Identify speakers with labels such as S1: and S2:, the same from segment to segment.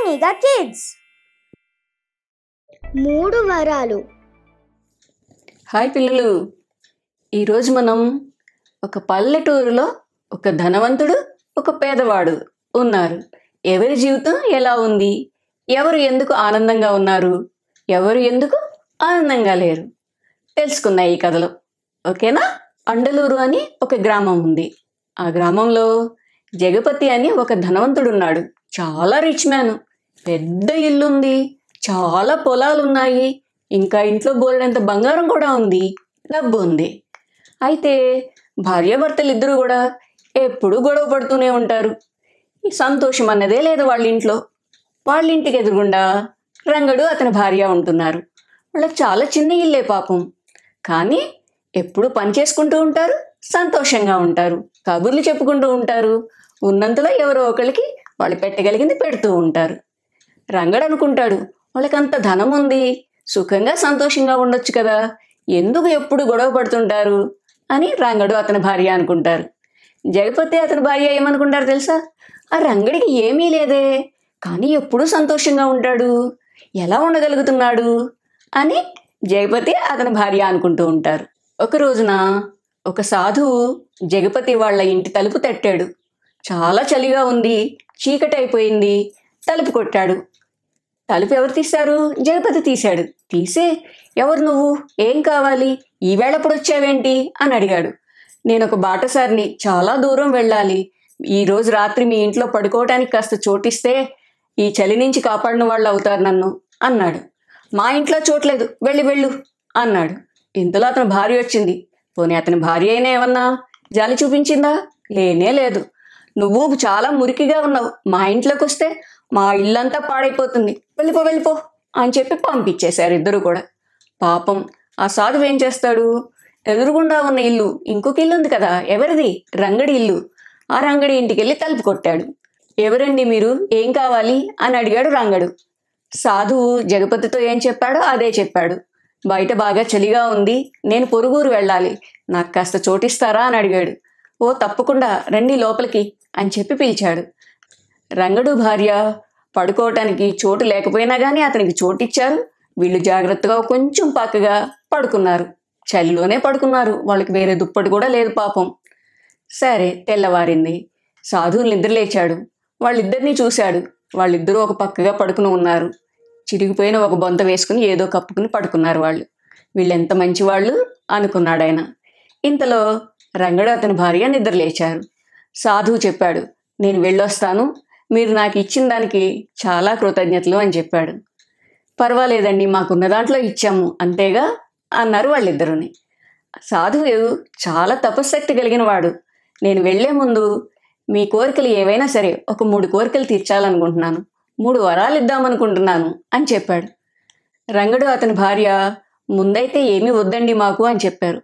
S1: Aniga Kids. మూడు వరాలు.
S2: Hi పిల్లలు, ఈరోజు మనం ఒక పల్లెటూరులో ఒక ధనవంతుడు ఒక పేదవాడు ఉన్నారు. ఎవరి జీవితం ఎలా ఉంది, ఎవరు ఎందుకు ఆనందంగా ఉన్నారు, ఎవరు ఎందుకు ఆనందంగా లేరు తెలుసుకుందాం ఈ కథలో. ఓకేనా? అండలూరు అని ఒక గ్రామం ఉంది. ఆ గ్రామంలో జగపతి అని ఒక ధనవంతుడు ఉన్నాడు. చాలా రిచ్ మ్యాన్. పెద్ద ఇల్లు ఉంది, చాలా పొలాలు ఉన్నాయి, ఇంకా ఇంట్లో బోలెడంత బంగారం కూడా ఉంది, డబ్బు ఉంది. అయితే భార్యాభర్తలు ఇద్దరు కూడా ఎప్పుడూ గొడవ పడుతూనే ఉంటారు. ఈ సంతోషం అన్నదే లేదు వాళ్ళ ఇంట్లో. వాళ్ళ ఇంటికి ఎదురుగుండా రంగడు అతని భార్య ఉంటున్నారు. వాళ్ళకి చాలా చిన్న ఇల్లే పాపం, కానీ ఎప్పుడు పని చేసుకుంటూ ఉంటారు, సంతోషంగా ఉంటారు, కబుర్లు చెప్పుకుంటూ ఉంటారు. ఉన్నంతలో ఎవరో ఒకరికి వాళ్ళు పెట్టగలిగింది పెడుతూ ఉంటారు. రంగడు అనుకుంటాడు, వాళ్ళకంత ధనం ఉంది, సుఖంగా సంతోషంగా ఉండొచ్చు కదా, ఎందుకు ఎప్పుడు గొడవ పడుతుంటారు అని రంగడు అతని భార్య అనుకుంటారు. జగపతి అతని భార్య ఏమనుకుంటారు తెలుసా? ఆ రంగడికి ఏమీ లేదే, కానీ ఎప్పుడూ సంతోషంగా ఉంటాడు, ఎలా ఉండగలుగుతున్నాడు అని జగపతి అతని భార్య అనుకుంటూ ఉంటారు. ఒక రోజున ఒక సాధువు జగపతి వాళ్ళ ఇంటి తలుపు తట్టాడు. చాలా చలిగా ఉంది, చీకటి అయిపోయింది. తలుపు కొట్టాడు. తలుపు ఎవరు తీశారు? జగపతి తీశాడు. తీసే, ఎవరు నువ్వు, ఏం కావాలి, ఈవేళప్పుడు వచ్చావేంటి అని అడిగాడు. నేను ఒక బాటసారిని, చాలా దూరం వెళ్ళాలి, ఈరోజు రాత్రి మీ ఇంట్లో పడుకోవటానికి కాస్త చోటిస్తే ఈ చలి నుంచి కాపాడిన వాళ్ళు అవుతారు నన్ను అన్నాడు. మా ఇంట్లో చోట్లేదు, వెళ్ళి వెళ్ళు అన్నాడు. ఇంతలో అతని భార్య వచ్చింది. పోనీ అతని భార్య అయినా ఏమన్నా జాలి చూపించిందా? లేనే లేదు. నువ్వు చాలా మురికిగా ఉన్నావు, మా ఇంట్లోకి వస్తే మా ఇల్లంతా పాడైపోతుంది, వెళ్ళిపో అని చెప్పి పంపించేశారు ఇద్దరు కూడా. పాపం ఆ సాధువు ఏం చేస్తాడు? ఎదురుగుండా ఉన్న ఇల్లు, ఇంకొక ఇల్లు ఉంది కదా, ఎవరిది? రంగడి ఇల్లు. ఆ రంగడి ఇంటికి వెళ్ళి తలుపు కొట్టాడు. ఎవరండి మీరు, ఏం కావాలి అని అడిగాడు రంగడు. సాధువు జగపతితో ఏం చెప్పాడో అదే చెప్పాడు. బయట బాగా చలిగా ఉంది, నేను పొరుగురు వెళ్ళాలి, నాకు కాస్త చోటిస్తారా అని అడిగాడు. ఓ తప్పకుండా రండి లోపలికి అని చెప్పి పిలిచాడు. రంగడు భార్య పడుకోవటానికి చోటు లేకపోయినా కానీ అతనికి చోటిచ్చారు. వీళ్ళు జాగ్రత్తగా కొంచెం పక్కగా పడుకున్నారు. చలిలోనే పడుకున్నారు, వాళ్ళకి వేరే దుప్పటి కూడా లేదు పాపం. సరే, తెల్లవారింది. సాధువులు నిద్రలేచాడు. వాళ్ళిద్దరినీ చూశాడు. వాళ్ళిద్దరూ ఒక పక్కగా పడుకుని ఉన్నారు. చిరిగిపోయిన ఒక బొంత వేసుకుని ఏదో కప్పుకుని పడుకున్నారు వాళ్ళు. వీళ్ళెంత మంచివాళ్ళు అనుకున్నాడు ఆయన. ఇంతలో రంగడు అతని భార్య నిద్రలేచారు. సాధువు చెప్పాడు, నేను వెళ్ళొస్తాను, మీరు నాకు ఇచ్చిన దానికి చాలా కృతజ్ఞతలు అని చెప్పాడు. పర్వాలేదండి, మాకున్న దాంట్లో ఇచ్చాము అంతేగా అన్నారు వాళ్ళిద్దరుని. సాధువు చాలా తపశ్శక్తి కలిగిన వాడు. నేను వెళ్లే ముందు మీ కోరికలు ఏవైనా సరే ఒక 3 కోరికలు తీర్చాలనుకుంటున్నాను, 3 వరాలు ఇద్దామనుకుంటున్నాను అని చెప్పాడు. రంగడు అతని భార్య ముందైతే ఏమీ వద్దండి మాకు అని చెప్పారు.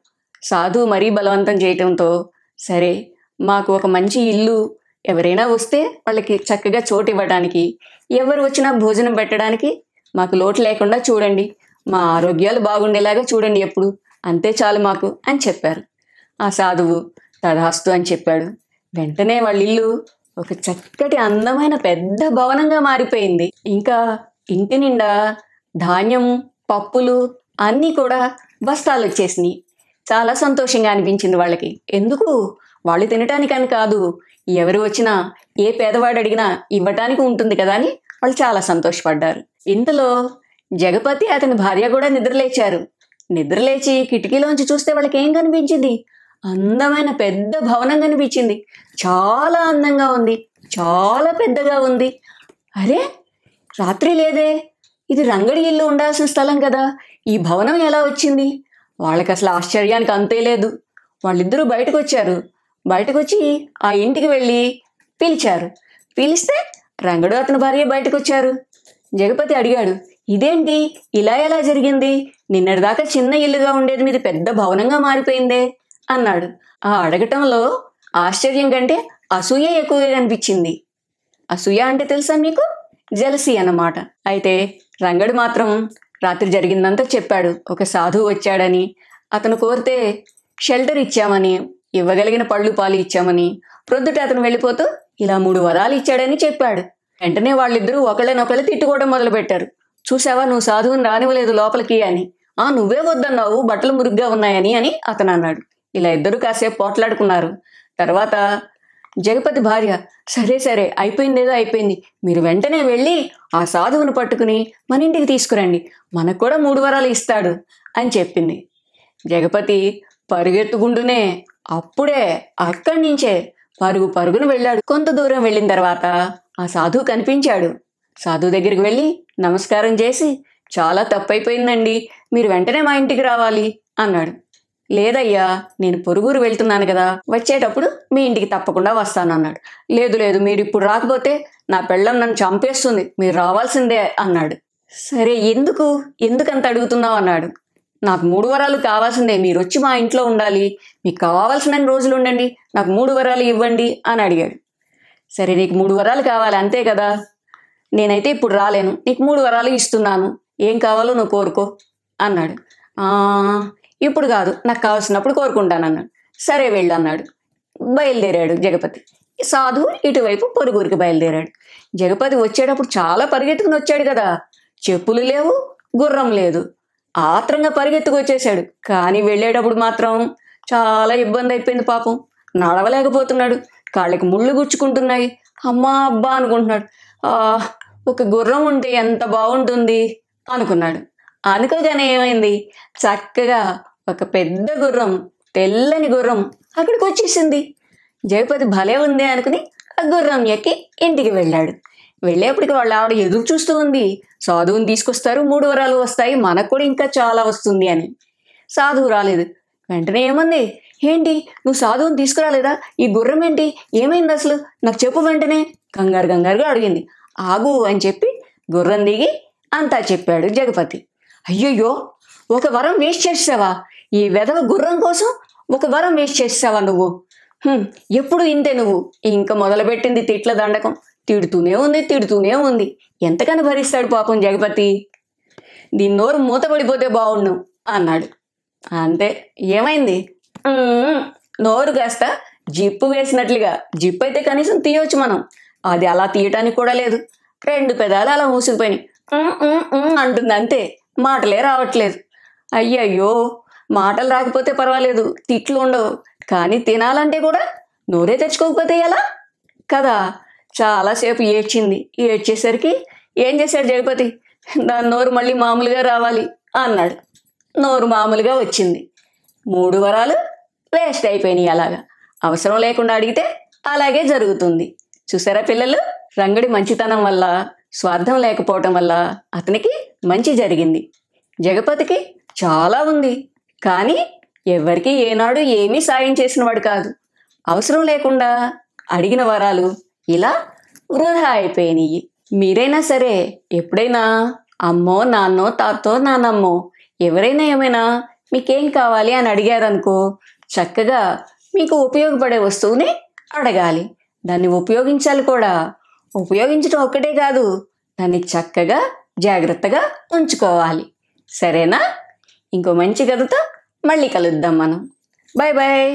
S2: సాధువు మరీ బలవంతం చేయటంతో, సరే మాకు ఒక మంచి ఇల్లు, ఎవరైనా వస్తే వాళ్ళకి చక్కగా చోటు ఇవ్వడానికి, ఎవరు వచ్చినా భోజనం పెట్టడానికి మాకు లోటు లేకుండా చూడండి, మా ఆరోగ్యాలు బాగుండేలాగా చూడండి ఎప్పుడు, అంతే చాలు మాకు అని చెప్పారు. ఆ సాధువు తదాస్తు అని చెప్పాడు. వెంటనే వాళ్ళ ఇల్లు ఒక చక్కటి అందమైన పెద్ద భవనంగా మారిపోయింది. ఇంకా ఇంటి నిండా ధాన్యం, పప్పులు అన్నీ కూడా బస్తాలు వచ్చేసినాయి. చాలా సంతోషంగా అనిపించింది వాళ్ళకి. ఎందుకు? వాళ్ళు తినటానికని కాదు, ఎవరు వచ్చినా ఏ పేదవాడు అడిగినా ఇవ్వటానికి ఉంటుంది కదా అని వాళ్ళు చాలా సంతోషపడ్డారు. ఇంతలో జగపతి అతని భార్య కూడా నిద్రలేచారు. నిద్రలేచి కిటికీలోంచి చూస్తే వాళ్ళకి ఏం కనిపించింది? అందమైన పెద్ద భవనం కనిపించింది. చాలా అందంగా ఉంది, చాలా పెద్దగా ఉంది. అరే, రాత్రి లేదే, ఇది రంగడి ఇల్లు ఉండాల్సిన స్థలం కదా, ఈ భవనం ఎలా వచ్చింది? వాళ్ళకి అసలు ఆశ్చర్యానికి అంతే లేదు. వాళ్ళిద్దరూ బయటకు వచ్చారు. బయటకు వచ్చి ఆ ఇంటికి వెళ్ళి పిలిచారు. పిలిస్తే రంగడు అతని భార్య బయటకు వచ్చారు. జగపతి అడిగాడు, ఇదేంటి ఇలా ఎలా జరిగింది? నిన్నటిదాకా చిన్న ఇల్లుగా ఉండేది మీది పెద్ద భవనంగా మారిపోయిందే అన్నాడు. ఆ అడగటంలో ఆశ్చర్యం కంటే అసూయ ఎక్కువగా కనిపించింది. అసూయ అంటే తెలుసా మీకు? జెలసీ అన్నమాట. అయితే రంగడు మాత్రం రాత్రి జరిగిందంతా చెప్పాడు. ఒక సాధువు వచ్చాడని, అతను కోరితే షెల్టర్ ఇచ్చామని, ఇవ్వగలిగిన పళ్ళు పాలు ఇచ్చామని, ప్రొద్దుట అతను వెళ్ళిపోతూ ఇలా 3 వరాలు ఇచ్చాడని చెప్పాడు. వెంటనే వాళ్ళిద్దరూ ఒకళ్ళనొకళ్ళు తిట్టుకోవడం మొదలుపెట్టారు. చూసావా, నువ్వు సాధువుని రానివ్వలేదు లోపలికి అని. నువ్వే వద్దన్నావు బట్టలు మురుగ్గా ఉన్నాయని అని అతను అన్నాడు. ఇలా ఇద్దరు కాసేపు పోట్లాడుకున్నారు. తర్వాత జగపతి భార్య, సరే సరే అయిపోయిందేదో అయిపోయింది, మీరు వెంటనే వెళ్ళి ఆ సాధువుని పట్టుకుని మన ఇంటికి తీసుకురండి, మనకు కూడా 3 వరాలు ఇస్తాడు అని చెప్పింది. జగపతి పరుగెత్తుకుంటూనే అప్పుడే అక్కడి నుంచే పరుగున వెళ్ళాడు. కొంత దూరం వెళ్ళిన తర్వాత ఆ సాధువు కనిపించాడు. సాధువు దగ్గరికి వెళ్ళి నమస్కారం చేసి, చాలా తప్పైపోయిందండి, మీరు వెంటనే మా ఇంటికి రావాలి అన్నాడు. లేదయ్యా, నేను పొరుగురు వెళ్తున్నాను కదా, వచ్చేటప్పుడు మీ ఇంటికి తప్పకుండా వస్తాను అన్నాడు. లేదు లేదు, మీరు ఇప్పుడు రాకపోతే నా పెళ్ళం నన్ను చంపేస్తుంది, మీరు రావాల్సిందే అన్నాడు. సరే ఎందుకంత అడుగుతున్నావు అన్నాడు. నాకు 3 వరాలు కావాల్సిందే, మీరు వచ్చి మా ఇంట్లో ఉండాలి, మీకు కావాల్సిన రోజులు ఉండండి, నాకు 3 వరాలు ఇవ్వండి అని అడిగాడు. సరే నీకు 3 వరాలు కావాలి అంతే కదా, నేనైతే ఇప్పుడు రాలేను, నీకు 3 వరాలు ఇస్తున్నాను, ఏం కావాలో నువ్వు కోరుకో అన్నాడు. ఇప్పుడు కాదు, నాకు కావాల్సినప్పుడు కోరుకుంటానన్నాడు. సరే వెళ్ళు అన్నాడు. బయలుదేరాడు జగపతి. సాధువు ఇటువైపు పొరుగురికి బయలుదేరాడు. జగపతి వచ్చేటప్పుడు చాలా పరిగెత్తుకుని వచ్చాడు కదా, చెప్పులు లేవు, గుర్రం లేదు, ఆత్రంగా పరిగెత్తుకు వచ్చేసాడు. కానీ వెళ్ళేటప్పుడు మాత్రం చాలా ఇబ్బంది అయిపోయింది పాపం. నడవలేకపోతున్నాడు, కాళ్ళకి ముళ్ళు గుచ్చుకుంటున్నాయి, అమ్మా అబ్బా అనుకుంటున్నాడు. ఒక గుర్రం ఉంటే ఎంత బాగుంటుంది అనుకున్నాడు. అనుకోగానే ఏమైంది, చక్కగా ఒక పెద్ద గుర్రం, తెల్లని గుర్రం అక్కడికి వచ్చేసింది. జగపతి భలే ఉంది అనుకుని ఆ గుర్రం ఎక్కి ఇంటికి వెళ్ళాడు. వెళ్ళేప్పటికి వాళ్ళ ఆవిడ ఎదురు చూస్తూ ఉంది, సాధువుని తీసుకొస్తారు, 3 వరాలు వస్తాయి, మనకు కూడా ఇంకా చాలా వస్తుంది అని. సాధువు రాలేదు. వెంటనే ఏమంది, ఏంటి నువ్వు సాధువుని తీసుకురాలేదా, ఈ గుర్రం ఏంటి, ఏమైంది అసలు నాకు చెప్పు వెంటనే కంగారుగా అడిగింది. ఆగు అని చెప్పి గుర్రం దిగి అంతా చెప్పాడు జగపతి. అయ్యయ్యో, ఒక వరం వేస్ట్ చేసావా, ఈ వెధవ గుర్రం కోసం ఒక వరం వేస్ట్ చేసావా నువ్వు, ఎప్పుడు ఇంతే నువ్వు. ఇంకా మొదలుపెట్టింది తిట్ల దండకం, తిడుతూనే ఉంది. ఎంతకని భరిస్తాడు పాపం జగపతి, దీని నోరు మూతపడిపోతే బాగుండు అన్నాడు. అంతే, ఏమైంది, నోరు కాస్త జిప్పు వేసినట్లుగా, జిప్పు అయితే కనీసం తీయవచ్చు మనం, అది అలా తీయటానికి కూడా లేదు, 2 పెదాలు అలా మూసుకుపోయినాయి, అంటుంది అంతే, మాటలే రావట్లేదు. అయ్యయ్యో, మాటలు రాకపోతే పర్వాలేదు, తిట్లు ఉండవు, కానీ తినాలంటే కూడా నోరే తెచ్చుకోకపోతే ఎలా కదా. చాలాసేపు ఏడ్చింది. ఏడ్చేసరికి ఏం చేశాడు జగపతి, దాని నోరు మళ్ళీ మామూలుగా రావాలి అన్నాడు. నోరు మామూలుగా వచ్చింది. 3 వరాలు వేస్ట్ అయిపోయినాయి. అలాగా అవసరం లేకుండా అడిగితే అలాగే జరుగుతుంది. చూసారా పిల్లలు, రంగడి మంచితనం వల్ల, స్వార్థం లేకపోవటం వల్ల అతనికి మంచి జరిగింది. జగపతికి చాలా ఉంది, కానీ ఎవరికి ఏనాడు ఏమీ సాయం చేసినవాడు కాదు. అవసరం లేకుండా అడిగిన వరాలు ఇలా వృధా అయిపోయినాయి. మీరైనా సరే ఎప్పుడైనా అమ్మో నాన్నో తాతో నానమ్మో ఎవరైనా ఏమైనా మీకేం కావాలి అని అడిగారనుకో, చక్కగా మీకు ఉపయోగపడే వస్తువుని అడగాలి, దాన్ని ఉపయోగించాలి కూడా. ఉపయోగించడం ఒక్కటే కాదు, దాన్ని చక్కగా జాగ్రత్తగా ఉంచుకోవాలి. సరేనా? ఇంకో మంచి కథతో మళ్ళీ కలుద్దాం మనం. Bye bye.